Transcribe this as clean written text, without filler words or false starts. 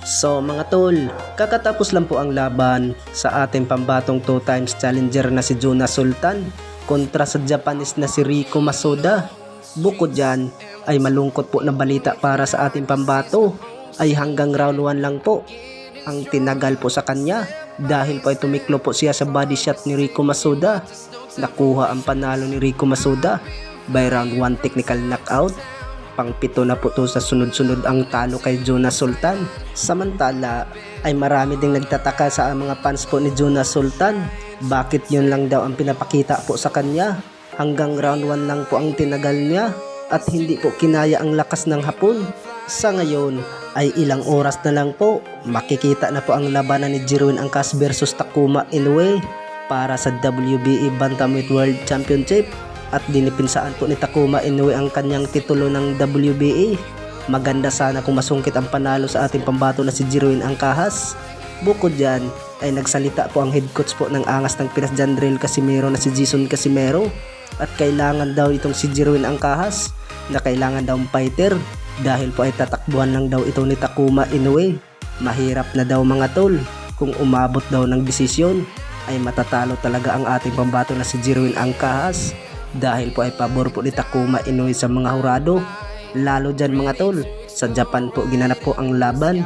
So mga tol, kakatapos lang po ang laban sa ating pambatong 2 times challenger na si Jonas Sultan kontra sa Japanese na si Rico Masuda. Bukod dyan ay malungkot po na balita para sa ating pambato ay hanggang round 1 lang po ang tinagal po sa kanya dahil po ay tumiklo po siya sa body shot ni Rico Masuda. Nakuha ang panalo ni Rico Masuda by round 1 technical knockout. Pang-7 na po to sa sunod-sunod ang talo kay Jonas Sultan. Samantala ay marami ding nagtataka sa mga fans po ni Jonas Sultan. Bakit yun lang daw ang pinapakita po sa kanya? Hanggang round 1 lang po ang tinagal niya at hindi po kinaya ang lakas ng hapon. Sa ngayon ay ilang oras na lang po makikita na po ang labanan ni Jerwin Angkas versus Takuma Inoue para sa WBA Bantamweight World Championship. At dinipinsaan po ni Takuma Inoue ang kanyang titulo ng WBA. Maganda sana kung masungkit ang panalo sa ating pambato na si Jerwin Angkas. Bukod dyan ay nagsalita po ang head coach po ng Angas ng Pinas Jandrel Casimero na si Jason Casimero. At kailangan daw itong si Jerwin Angkas na kailangan daw ang fighter dahil po ay tatakbuhan lang daw ito ni Takuma Inoue. Mahirap na daw mga tol, kung umabot daw ng desisyon ay matatalo talaga ang ating pambato na si Jerwin Angkas. Dahil po ay pabor po ni Takuma Inoue sa mga hurado. Lalo dyan mga tol, sa Japan po ginanap po ang laban.